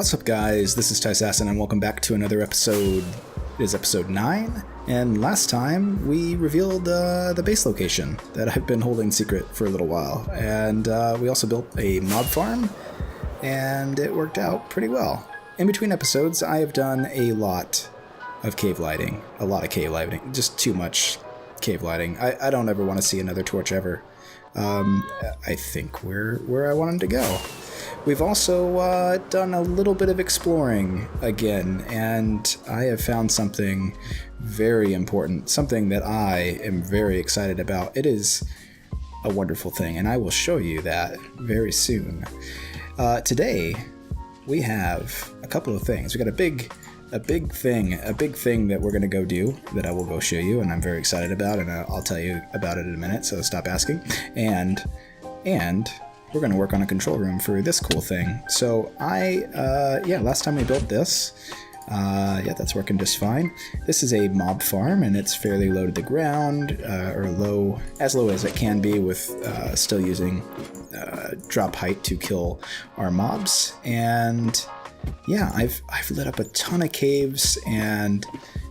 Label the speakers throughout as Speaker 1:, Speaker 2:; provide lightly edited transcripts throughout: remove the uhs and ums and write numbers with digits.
Speaker 1: What's up, guys? This is Tyssassin, and welcome back to another episode. It is episode 9, and last time we revealed the base location that I've been holding secret for a little while, and we also built a mob farm, and it worked out pretty well. In between episodes, I have done a lot of cave lighting, just too much cave lighting. I don't ever want to see another torch ever. I think we're where I wanted to go. We've also done a little bit of exploring again, and I have found something very important, something that I am very excited about. It is a wonderful thing, and I will show you that very soon. Today, we have a couple of things. We got a big thing that we're going to go do that I will go show you, and I'm very excited about, and I'll tell you about it in a minute, so stop asking. And we're going to work on a control room for this cool thing. So last time we built this, that's working just fine. This is a mob farm, and it's fairly low to the ground, or as low as it can be, with still using drop height to kill our mobs. And yeah, I've lit up a ton of caves, and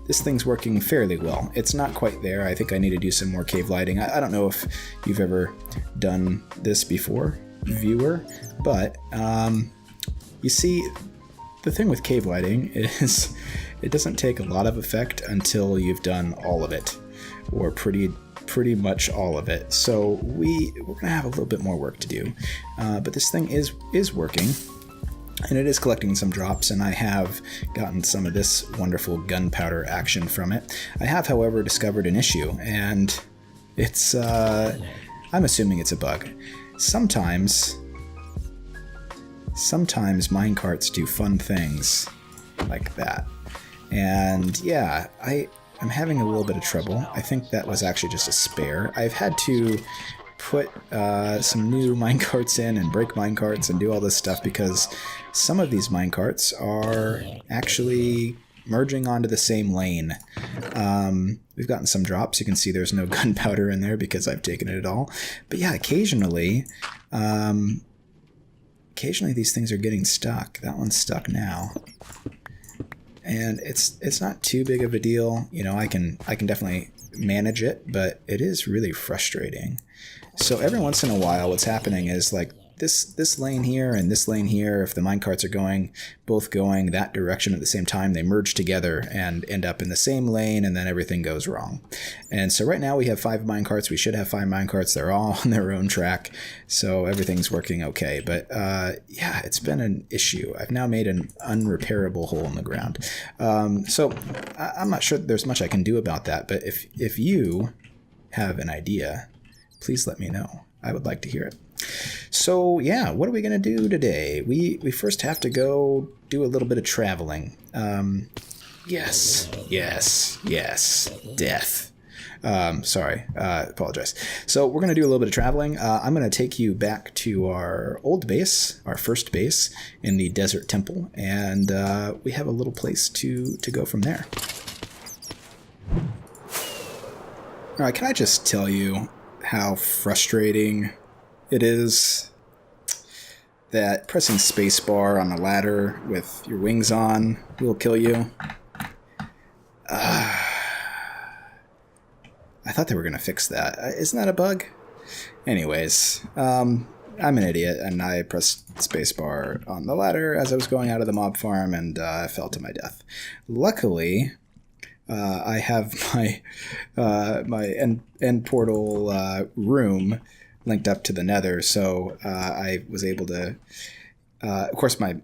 Speaker 1: this thing's working fairly well. It's not quite there. I think I need to do some more cave lighting. I don't know if you've ever done this before, viewer, but you see, the thing with cave lighting is it doesn't take a lot of effect until you've done all of it, or pretty much all of it. So we're gonna have a little bit more work to do, but this thing is working, and it is collecting some drops, and I have gotten some of this wonderful gunpowder action from it. I have, however, discovered an issue, and it's I'm assuming it's a bug. Sometimes minecarts do fun things like that. And yeah, I'm having a little bit of trouble. I think that was actually just a spare. I've had to put some new minecarts in and break minecarts and do all this stuff because some of these minecarts are actually merging onto the same lane. We've gotten some drops. You can see there's no gunpowder in there because I've taken it all. But yeah, occasionally these things are getting stuck. That one's stuck now. And it's not too big of a deal. You know, I can definitely manage it, but it is really frustrating. So every once in a while, what's happening is like this lane here and this lane here, if the minecarts are both going that direction at the same time, they merge together and end up in the same lane, and then everything goes wrong. And so right now we have 5 minecarts. We should have 5 minecarts. They're all on their own track, so everything's working okay. But yeah, it's been an issue. I've now made an unrepairable hole in the ground. So I'm not sure there's much I can do about that, but if you have an idea, please let me know. I would like to hear it. So yeah, what are we going to do today? We first have to go do a little bit of traveling. Yes, death. Apologize. So we're going to do a little bit of traveling. I'm going to take you back to our old base, our first base in the Desert Temple, and we have a little place to go from there. All right, can I just tell you how frustrating it is that pressing spacebar on a ladder with your wings on will kill you? I thought they were going to fix that. Isn't that a bug? Anyways, I'm an idiot, and I pressed spacebar on the ladder as I was going out of the mob farm, and I fell to my death. Luckily, I have my end portal room linked up to the nether, so I was able to, of course my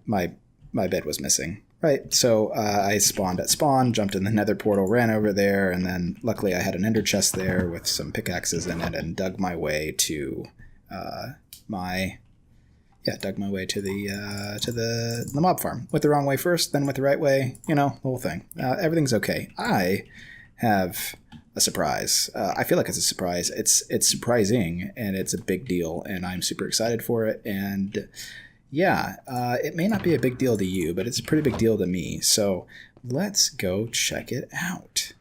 Speaker 1: bed was missing, right? So I spawned at spawn, jumped in the nether portal, ran over there, and then luckily I had an ender chest there with some pickaxes in it, and dug my way to the mob farm. Went the wrong way first, then went the right way, you know, the whole thing. Everything's okay. I have a surprise. I feel like it's a surprise. It's surprising, and it's a big deal, and I'm super excited for it. And yeah, it may not be a big deal to you, but it's a pretty big deal to me. So let's go check it out.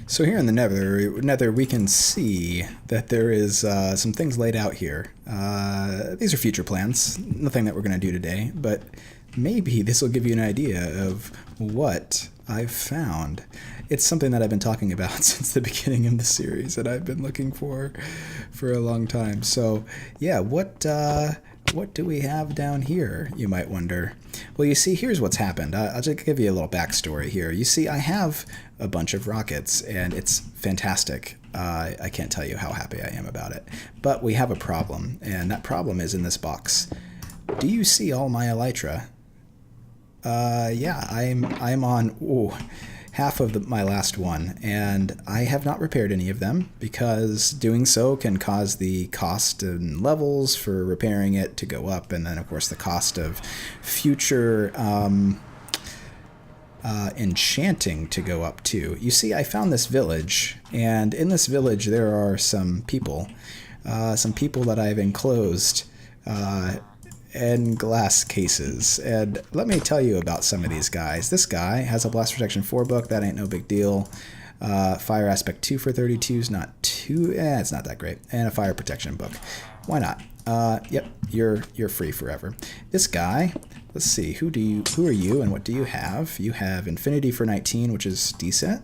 Speaker 1: So here in the nether, we can see that there is some things laid out here. These are future plans, nothing that we're going to do today, but maybe this will give you an idea of what I've found. It's something that I've been talking about since the beginning of the series, and I've been looking for a long time. So, yeah, what do we have down here, you might wonder? Well, you see, here's what's happened. I'll just give you a little backstory here. You see, I have a bunch of rockets, and it's fantastic. I can't tell you how happy I am about it. But we have a problem, and that problem is in this box. Do you see all my elytra? Yeah, I'm on half of my last one, and I have not repaired any of them because doing so can cause the cost and levels for repairing it to go up, and then of course the cost of future enchanting to go up too. You see, I found this village, and in this village there are some people that I've enclosed in glass cases. And let me tell you about some of these guys. This guy has a Blast Protection 4 book. That ain't no big deal. Fire Aspect 2 for 32 is not too... it's not that great. And a Fire Protection book. Why not? Yep, you're free forever. This guy, let's see, who are you and what do you have? You have Infinity for 19, which is decent.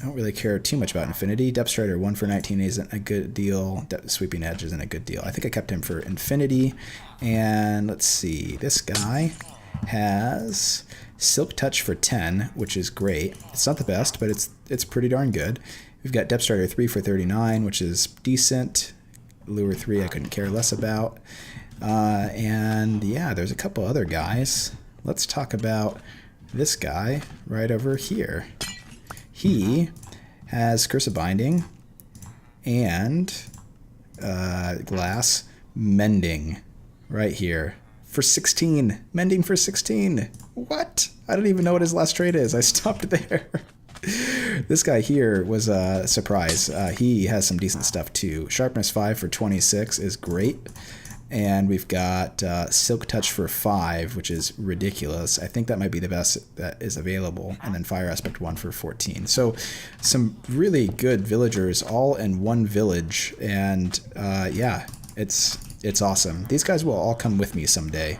Speaker 1: I don't really care too much about Infinity. Depth Strider 1 for 19 isn't a good deal. Sweeping Edge isn't a good deal. I think I kept him for Infinity. And let's see, this guy has Silk Touch for 10, which is great. It's not the best, but it's pretty darn good. We've got Depth Strider 3 for 39, which is decent. Lure 3 I couldn't care less about. And yeah, there's a couple other guys. Let's talk about this guy right over here. He has Curse of Binding and Glass Mending right here for 16. Mending for 16. What? I don't even know what his last trade is. I stopped there. This guy here was a surprise. He has some decent stuff too. Sharpness 5 for 26 is great. And we've got Silk Touch for 5, which is ridiculous. I think that might be the best that is available. And then Fire Aspect 1 for 14. So some really good villagers all in one village. And yeah, it's awesome. These guys will all come with me someday.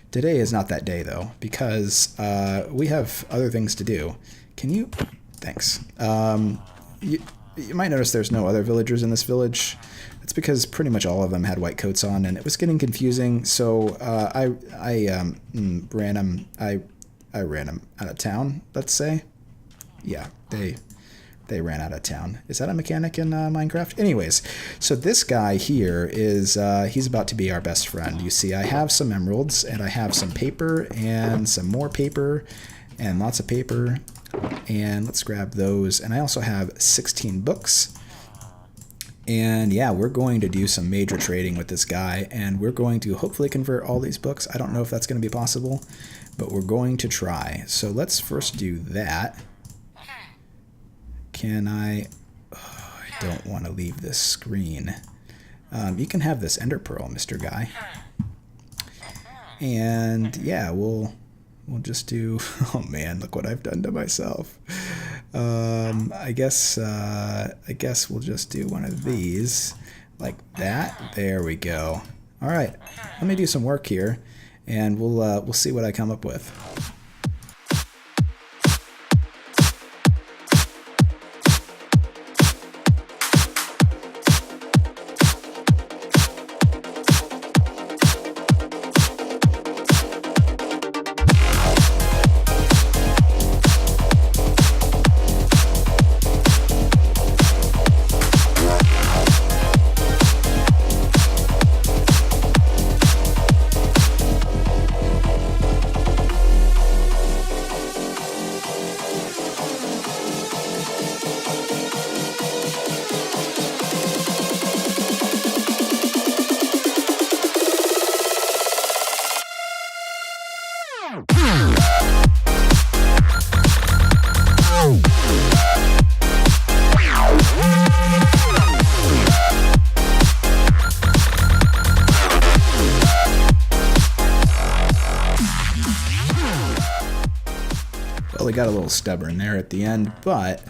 Speaker 1: Today is not that day, though, because we have other things to do. Can you... Thanks. You might notice there's no other villagers in this village. It's because pretty much all of them had white coats on, and it was getting confusing. So I ran them out of town. Let's say, yeah, they ran out of town. Is that a mechanic in Minecraft? Anyways, so this guy here is he's about to be our best friend. You see, I have some emeralds, and I have some paper, and some more paper, and lots of paper. And let's grab those. And I also have 16 books. And yeah, we're going to do some major trading with this guy, and we're going to hopefully convert all these books. I don't know if that's going to be possible, but we're going to try. So let's first do that. Can I... Oh, I don't want to leave this screen. You can have this Ender Pearl, Mr. Guy. And yeah, we'll just do... Oh man, look what I've done to myself. I guess we'll just do one of these like that. There we go. All right, let me do some work here, and we'll see what I come up with. We got a little stubborn there at the end, but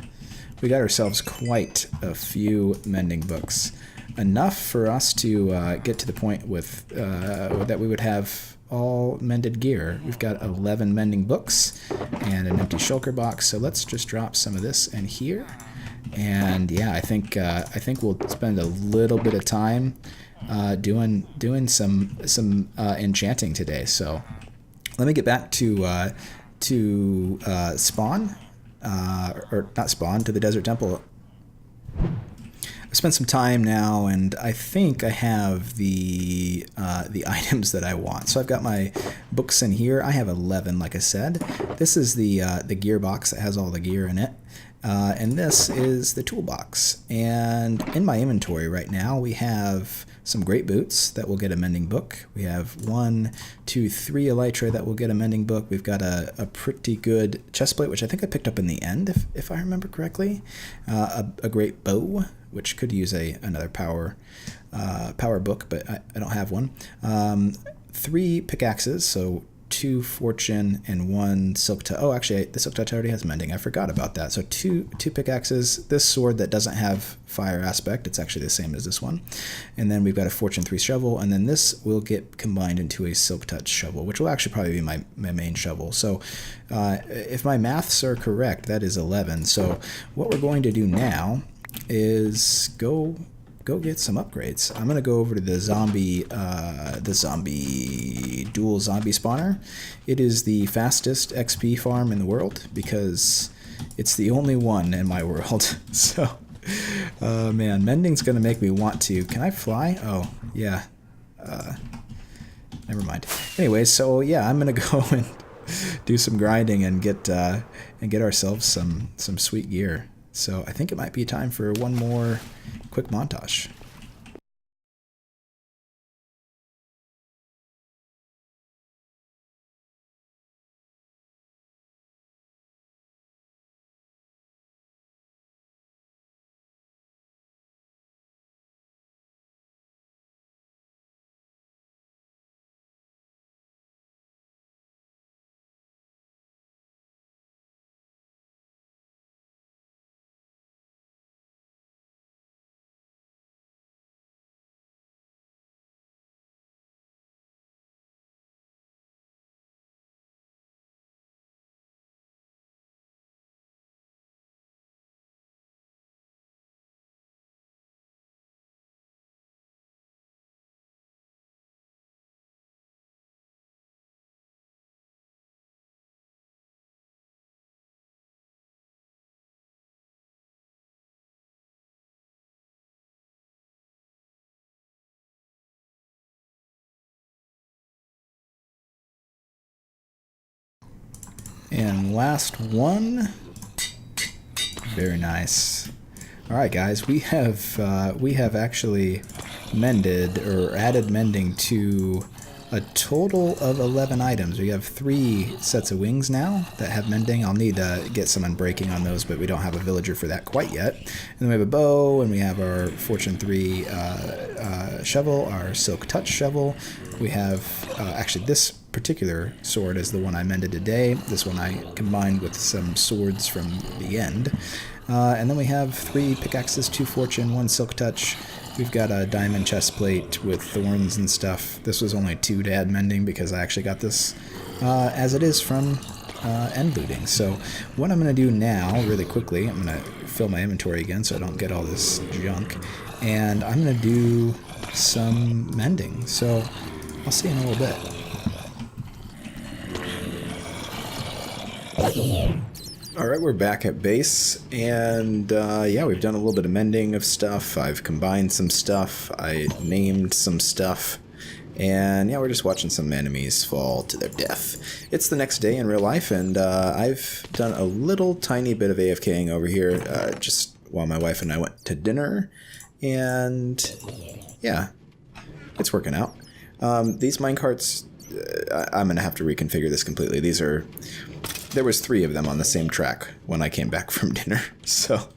Speaker 1: we got ourselves quite a few mending books. Enough for us to get to the point with that we would have all mended gear. We've got 11 mending books and an empty shulker box. So let's just drop some of this in here. And yeah, I think we'll spend a little bit of time doing some enchanting today. So let me get back to spawn, or not spawn, to the desert temple. I spent some time now, and I think I have the items that I want. So I've got my books in here. I have 11, like I said. This is the gear box that has all the gear in it. And this is the toolbox. And in my inventory right now, we have some great boots that will get a mending book. We have 1, 2, 3 elytra that will get a mending book. We've got a pretty good chestplate, which I think I picked up in the end, if I remember correctly. A great bow, which could use another power book, but I don't have one. 3 pickaxes, so 2 fortune and 1 silk touch. Oh, actually, the silk touch already has mending. I forgot about that. So two pickaxes. This sword that doesn't have fire aspect, it's actually the same as this one. And then we've got a fortune 3 shovel, and then this will get combined into a silk touch shovel, which will actually probably be my main shovel. So if my maths are correct, that is 11. So what we're going to do now is go get some upgrades. I'm gonna go over to the dual zombie spawner. It is the fastest XP farm in the world because it's the only one in my world. So, man, mending's gonna make me want to. Can I fly? Oh, yeah. Never mind. Anyway, so yeah, I'm gonna go and do some grinding and get ourselves some sweet gear. So I think it might be time for one more quick montage. And last one. Very nice. All right, guys, we have actually mended or added mending to a total of 11 items. We have 3 sets of wings now that have mending. I'll need to get some unbreaking on those, but we don't have a villager for that quite yet. And then we have a bow, and we have our Fortune 3 shovel, our Silk Touch shovel. We have, actually this particular sword is the one I mended today. This one I combined with some swords from the end. And then we have 3 pickaxes, 2 Fortune, 1 Silk Touch. We've got a diamond chest plate with thorns and stuff. This was only 2 to add mending because I actually got this as it is from end looting. So what I'm going to do now, really quickly, I'm going to fill my inventory again so I don't get all this junk. And I'm going to do some mending. So I'll see you in a little bit. Alright, we're back at base, and yeah, we've done a little bit of mending of stuff. I've combined some stuff, I named some stuff, and yeah, we're just watching some enemies fall to their death. It's the next day in real life, and I've done a little tiny bit of AFKing over here, just while my wife and I went to dinner, and yeah, it's working out. These minecarts, I'm going to have to reconfigure this completely. There was 3 of them on the same track when I came back from dinner, so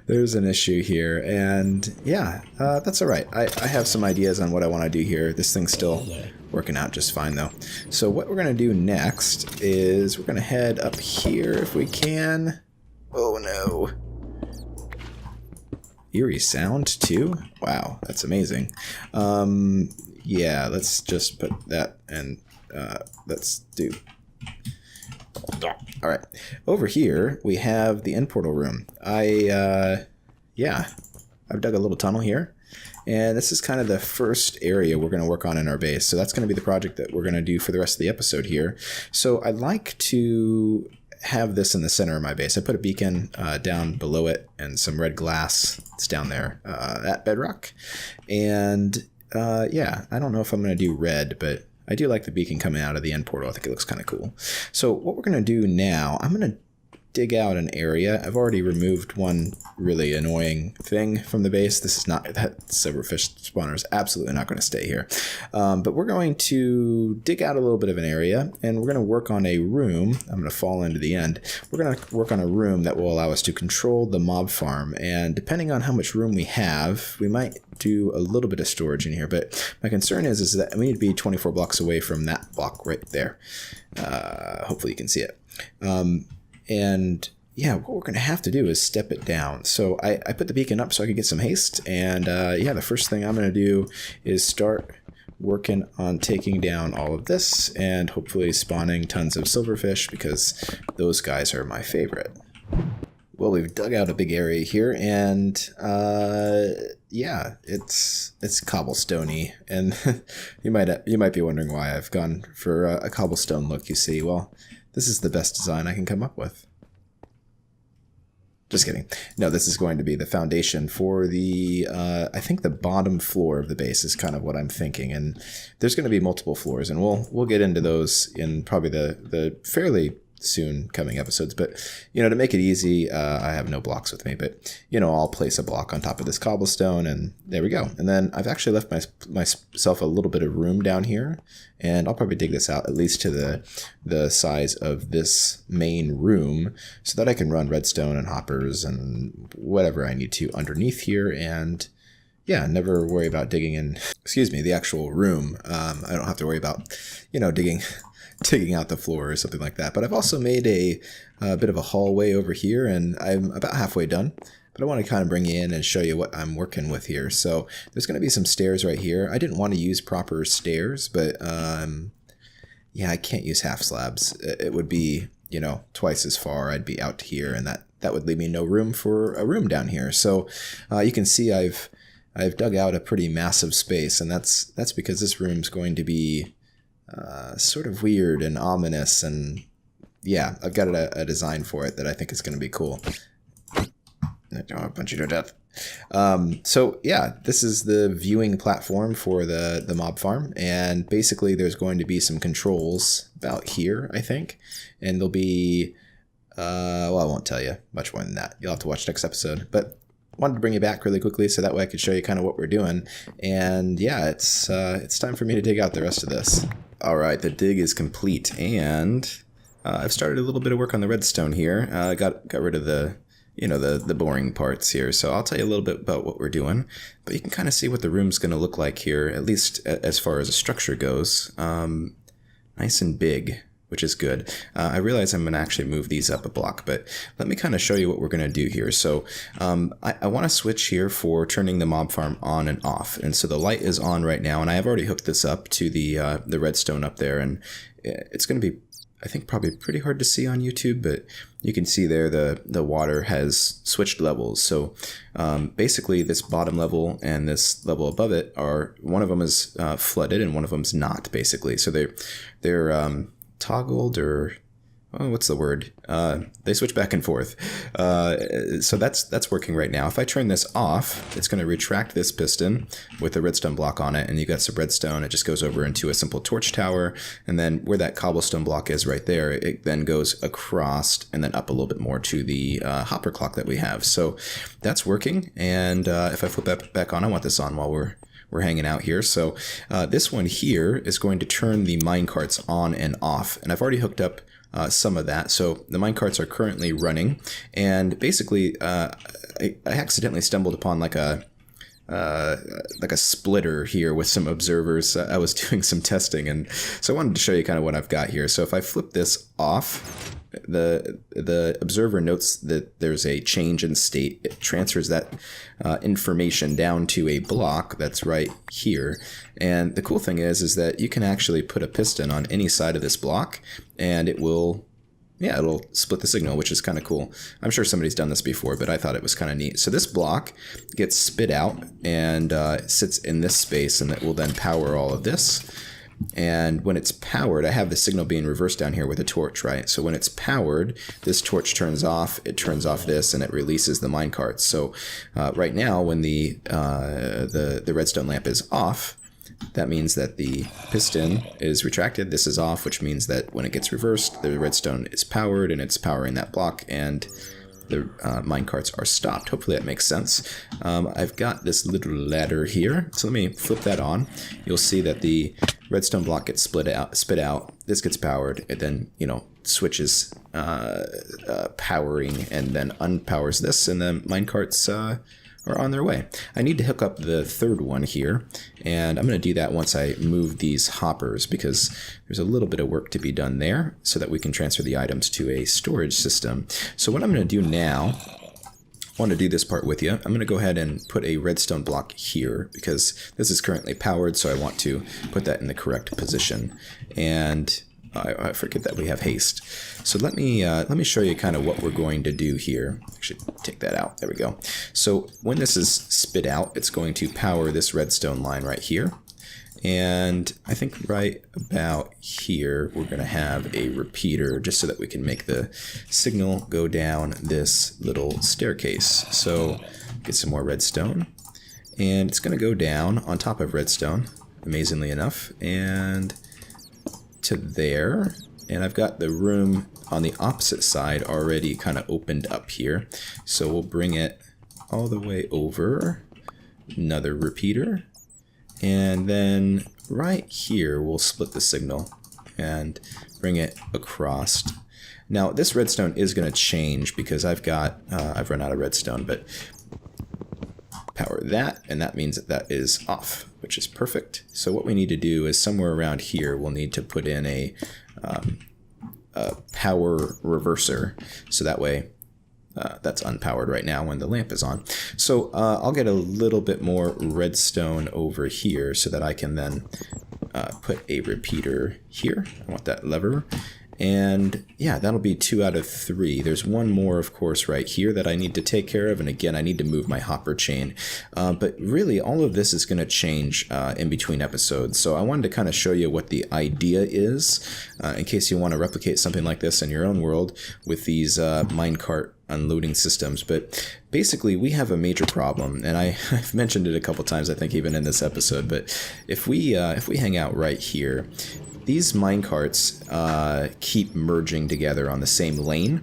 Speaker 1: there's an issue here, and yeah, that's alright. I have some ideas on what I want to do here. This thing's still working out just fine, though. So what we're going to do next is we're going to head up here if we can. Oh no. Eerie sound, too? Wow, that's amazing. Yeah, let's just put that and let's do... All right. Over here, we have the end portal room. I've dug a little tunnel here. And this is kind of the first area we're going to work on in our base. So that's going to be the project that we're going to do for the rest of the episode here. So I'd like to have this in the center of my base. I put a beacon down below it and some red glass. It's down there at bedrock. And yeah, I don't know if I'm going to do red, but I do like the beacon coming out of the end portal. I think it looks kind of cool. So what we're going to do now, I'm going to dig out an area. I've already removed one really annoying thing from the base. This is not, that silverfish spawner is absolutely not going to stay here. But we're going to dig out a little bit of an area, and we're going to work on a room. I'm going to fall into the end. We're going to work on a room that will allow us to control the mob farm, and depending on how much room we have, we might do a little bit of storage in here. But my concern is that we need to be 24 blocks away from that block right there. Hopefully you can see it. And yeah, what we're going to have to do is step it down. So I put the beacon up so I could get some haste. And yeah, the first thing I'm going to do is start working on taking down all of this and hopefully spawning tons of silverfish, because those guys are my favorite. Well, we've dug out a big area here, and yeah, it's cobblestoney, and you might be wondering why I've gone for a cobblestone look. You see, well, this is the best design I can come up with. Just kidding. No, this is going to be the foundation for the, I think the bottom floor of the base is kind of what I'm thinking. And there's going to be multiple floors, and we'll get into those in probably the fairly soon coming episodes. But, you know, to make it easy, I have no blocks with me, but, you know, I'll place a block on top of this cobblestone, and there we go. And then I've actually left myself a little bit of room down here, and I'll probably dig this out at least to the size of this main room, so that I can run redstone and hoppers and whatever I need to underneath here, and yeah, never worry about digging in, excuse me, the actual room. I don't have to worry about, you know, digging out the floor or something like that. But I've also made a bit of a hallway over here, and I'm about halfway done. But I want to kind of bring you in and show you what I'm working with here. So there's going to be some stairs right here. I didn't want to use proper stairs, but yeah, I can't use half slabs. It would be, you know, twice as far. I'd be out here, and that would leave me no room for a room down here. So you can see I've dug out a pretty massive space, and that's because this room's going to be sort of weird and ominous, and yeah, I've got a design for it that I think is going to be cool. I don't want to punch you to death. So yeah, this is the viewing platform for the mob farm, and basically there's going to be some controls about here, I think, and there'll be well, I won't tell you much more than that. You'll have to watch next episode, but wanted to bring you back really quickly so that way I could show you kind of what we're doing. And yeah, it's time for me to dig out the rest of this. All right, the dig is complete, and I've started a little bit of work on the redstone here. Got rid of the, you know, the boring parts here. So I'll tell you a little bit about what we're doing, but you can kind of see what the room's going to look like here, at least as far as a structure goes. Nice and big, which is good. I realize I'm going to actually move these up a block, but let me kind of show you what we're going to do here. So I want to switch here for turning the mob farm on and off. And so the light is on right now, and I have already hooked this up to the redstone up there, and it's going to be, I think, probably pretty hard to see on YouTube, but you can see there the water has switched levels. So basically this bottom level and this level above it are, one of them is flooded and one of them's not, basically. So they're toggled, or what's the word? They switch back and forth. So that's working right now. If I turn this off, it's going to retract this piston with a redstone block on it, and you got some redstone. It just goes over into a simple torch tower, and then where that cobblestone block is right there, it then goes across and then up a little bit more to the hopper clock that we have. So that's working, and if I flip that back on, I want this on while we're hanging out here. So this one here is going to turn the minecarts on and off, and I've already hooked up some of that. So the minecarts are currently running, and basically I accidentally stumbled upon like a splitter here with some observers. I was doing some testing, and so I wanted to show you kind of what I've got here. So if I flip this off, the observer notes that there's a change in state. It transfers that information down to a block that's right here. And the cool thing is that you can actually put a piston on any side of this block, and it will, yeah, it'll split the signal, which is kind of cool. I'm sure somebody's done this before, but I thought it was kind of neat. So this block gets spit out and sits in this space, and it will then power all of this. And when it's powered, I have the signal being reversed down here with a torch, right? So when it's powered, this torch turns off, it turns off this, and it releases the minecarts. So right now, when the redstone lamp is off, that means that the piston is retracted. This is off, which means that when it gets reversed, the redstone is powered, and it's powering that block, and the minecarts are stopped. Hopefully that makes sense. I've got this little ladder here, so let me flip that on. You'll see that the redstone block gets spit out. This gets powered. It then, switches powering and then unpowers this, and the minecarts are on their way. I need to hook up the third one here, and I'm going to do that once I move these hoppers, because there's a little bit of work to be done there so that we can transfer the items to a storage system. So what I'm going to do now, I want to do this part with you. I'm going to go ahead and put a redstone block here, because this is currently powered, so I want to put that in the correct position. And I forget that we have haste. So let me show you kind of what we're going to do here. I should take that out. There we go. So when this is spit out, it's going to power this redstone line right here. And I think right about here, we're going to have a repeater just so that we can make the signal go down this little staircase. So get some more redstone. And it's going to go down on top of redstone, amazingly enough, and to there. And I've got the room on the opposite side already kind of opened up here. So we'll bring it all the way over, another repeater, and then right here we'll split the signal and bring it across. Now this redstone is going to change because I've run out of redstone, but power that, and that means that is off, which is perfect. So what we need to do is somewhere around here we'll need to put in a power reverser, so that way that's unpowered right now when the lamp is on. So I'll get a little bit more redstone over here so that I can then put a repeater here. I want that lever. And yeah, that'll be 2 out of 3. There's one more, of course, right here that I need to take care of. And again, I need to move my hopper chain. But really, all of this is going to change in between episodes. So I wanted to kind of show you what the idea is in case you want to replicate something like this in your own world with these minecart unloading systems. But basically, we have a major problem, and I've mentioned it a couple times, I think, even in this episode. But if we hang out right here, these minecarts keep merging together on the same lane.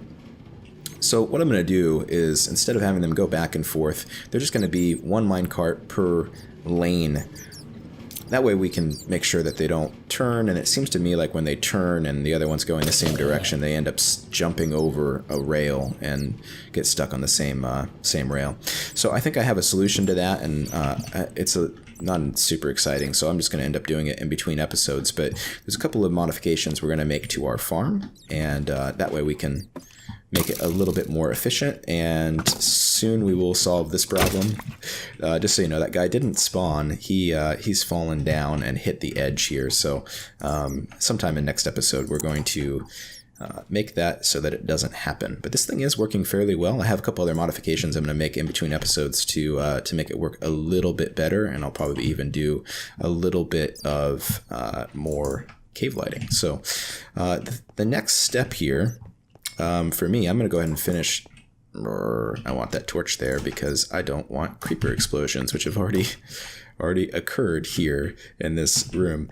Speaker 1: So what I'm going to do is, instead of having them go back and forth, they're just going to be one minecart per lane. That way we can make sure that they don't turn, and it seems to me like when they turn and the other one's going the same direction, they end up jumping over a rail and get stuck on the same rail. So I think I have a solution to that, and it's not super exciting, so I'm just going to end up doing it in between episodes. But there's a couple of modifications we're going to make to our farm, and that way we can make it a little bit more efficient, and soon we will solve this problem. Just so you know, that guy didn't spawn. He's fallen down and hit the edge here, so sometime in next episode we're going to make that so that it doesn't happen. But this thing is working fairly well. I have a couple other modifications I'm going to make in between episodes to make it work a little bit better, and I'll probably even do a little bit of more cave lighting. So the next step here, for me, I'm going to go ahead and finish. I want that torch there because I don't want creeper explosions, which have already occurred here in this room.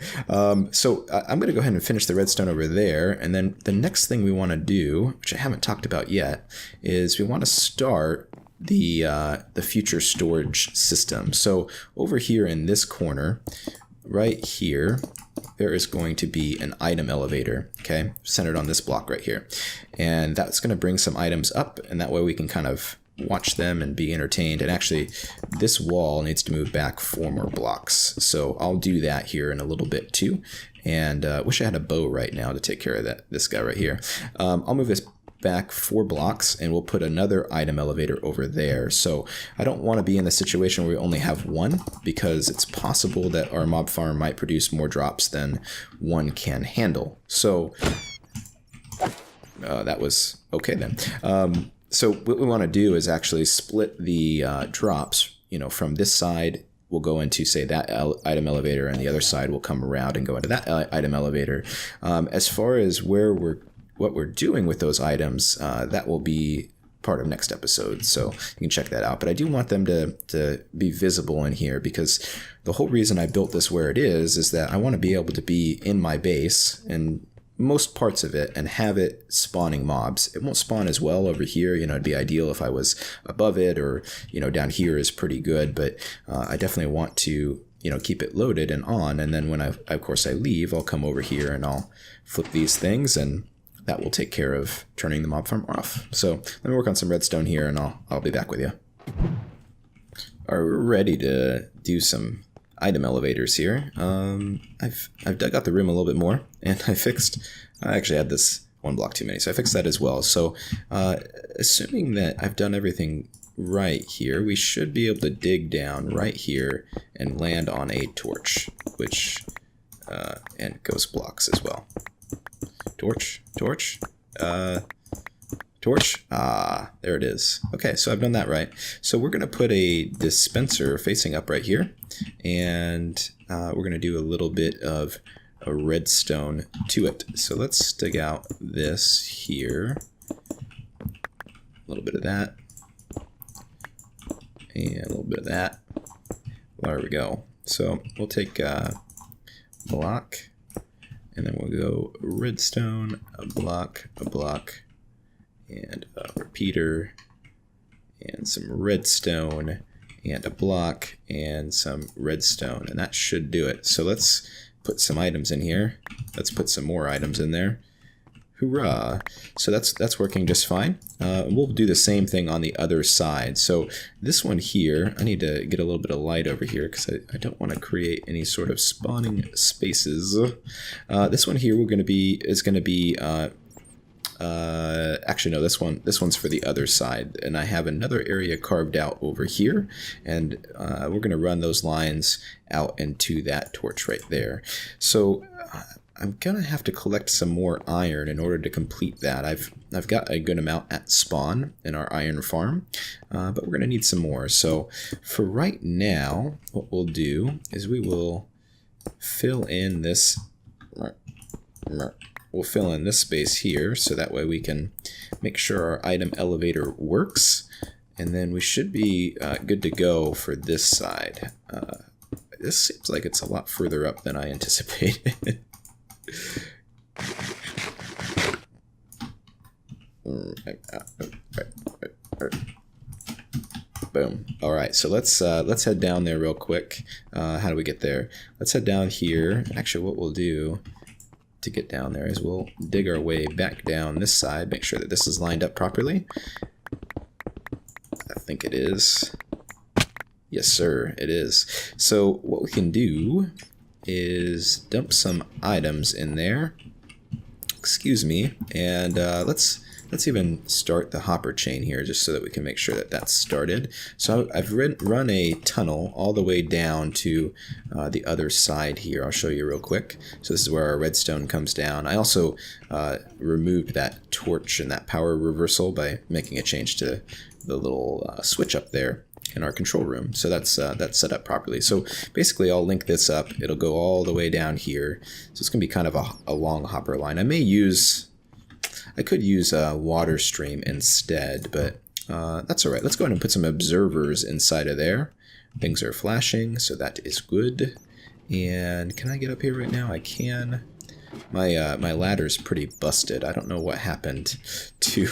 Speaker 1: So I'm going to go ahead and finish the redstone over there, and then the next thing we want to do, which I haven't talked about yet, is we want to start the future storage system. So over here in this corner, right here, there is going to be an item elevator, okay, centered on this block right here. And that's going to bring some items up, and that way we can kind of watch them and be entertained. And actually, this wall needs to move back 4 more blocks. So I'll do that here in a little bit too. And wish I had a bow right now to take care of this guy right here. I'll move this back 4 blocks and we'll put another item elevator over there. So I don't want to be in the situation where we only have 1, because it's possible that our mob farm might produce more drops than 1 can handle. So that was okay then. So what we want to do is actually split the drops, from this side. We'll go into, say, that item elevator, and the other side will come around and go into that item elevator. As far as what we're doing with those items, that will be part of next episode, so you can check that out. But I do want them to be visible in here, because the whole reason I built this where it is that I want to be able to be in my base and most parts of it and have it spawning mobs. It won't spawn as well over here. It'd be ideal if I was above it, or down here is pretty good, but I definitely want to keep it loaded and on. And then when of course I leave, I'll come over here and I'll flip these things, and that will take care of turning the mob farm off. So let me work on some redstone here, and I'll be back with you. All right, we're ready to do some item elevators here. I've dug out the room a little bit more, and I actually had this 1 block too many, so I fixed that as well. So assuming that I've done everything right here, we should be able to dig down right here and land on a torch, which and ghost blocks as well. Torch. There it is. Okay, so I've done that right. So we're going to put a dispenser facing up right here, and we're going to do a little bit of a redstone to it. So let's dig out this here. A little bit of that. And a little bit of that. There we go. So we'll take a block, and then we'll go redstone, a block, and a repeater, and some redstone, and a block, and some redstone, and that should do it. So let's put some items in here. Let's put some more items in there. Hoorah! So that's working just fine. We'll do the same thing on the other side. So this one here, I need to get a little bit of light over here, because I don't want to create any sort of spawning spaces. This one here is going to be actually no, this one's for the other side, and I have another area carved out over here, and we're going to run those lines out into that torch right there. So I'm gonna have to collect some more iron in order to complete that. I've got a good amount at spawn in our iron farm, but we're gonna need some more. So for right now, what we'll do is we will fill in this. We'll fill in this space here, so that way we can make sure our item elevator works, and then we should be good to go for this side. This seems like it's a lot further up than I anticipated. Boom. All right, so let's head down there real quick. How do we get there? Let's head down here. Actually, what we'll do to get down there is we'll dig our way back down this side, make sure that this is lined up properly. I think it is. Yes, sir, it is. So what we can do is dump some items in there. Excuse me, and let's even start the hopper chain here, just so that we can make sure that that's started. So I've run a tunnel all the way down to the other side here. I'll show you real quick. So this is where our redstone comes down. I also removed that torch and that power reversal by making a change to the little switch up there in our control room. So that's set up properly. So basically I'll link this up. It'll go all the way down here. So it's gonna be kind of a long hopper line. I could use a water stream instead, but that's all right. Let's go ahead and put some observers inside of there. Things are flashing, so that is good. And can I get up here right now? I can. My ladder's pretty busted. I don't know what happened to...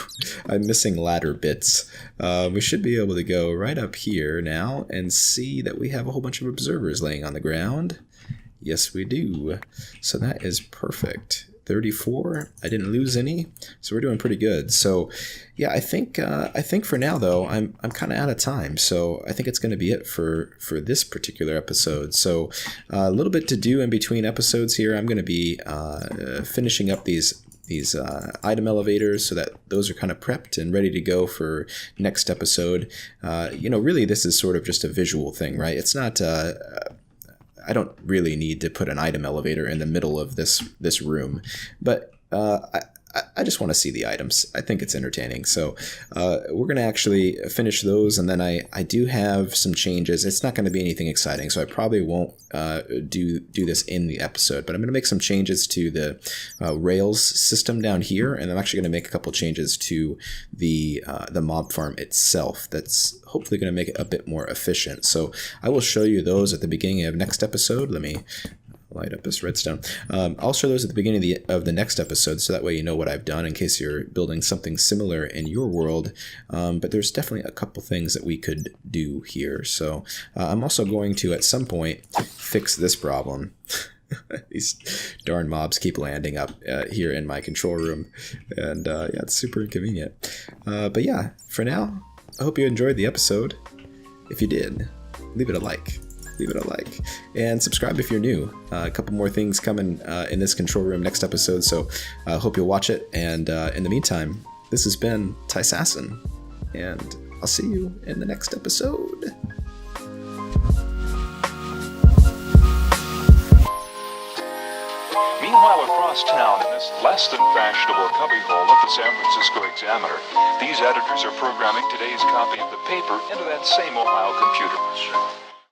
Speaker 1: I'm missing ladder bits. We should be able to go right up here now and see that we have a whole bunch of observers laying on the ground. Yes, we do. So that is perfect. 34. I didn't lose any, so we're doing pretty good. So yeah, I think for now though, I'm kind of out of time, so I think it's going to be it for this particular episode. So a little bit to do in between episodes here. I'm going to be finishing up these item elevators so that those are kind of prepped and ready to go for next episode. Really this is sort of just a visual thing, right? It's not I don't really need to put an item elevator in the middle of this room, but I just want to see the items. I think it's entertaining. So we're going to actually finish those, and then I do have some changes. It's not going to be anything exciting, so I probably won't do this in the episode, but I'm going to make some changes to the Rails system down here, and I'm actually going to make a couple changes to the mob farm itself that's hopefully going to make it a bit more efficient. So I will show you those at the beginning of next episode. Let me light up this redstone. I'll show those at the beginning of the next episode, so that way you know what I've done in case you're building something similar in your world. But there's definitely a couple things that we could do here. So I'm also going to, at some point, fix this problem. These darn mobs keep landing up here in my control room, and yeah, it's super inconvenient. But yeah, for now, I hope you enjoyed the episode. If you did, leave it a like. And subscribe if you're new. A couple more things coming in this control room next episode, so I hope you'll watch it. And in the meantime, this has been Tyssassin, and I'll see you in the next episode.
Speaker 2: Meanwhile, across town, in this less than fashionable cubbyhole of the San Francisco Examiner, these editors are programming today's copy of the paper into that same Ohio computer.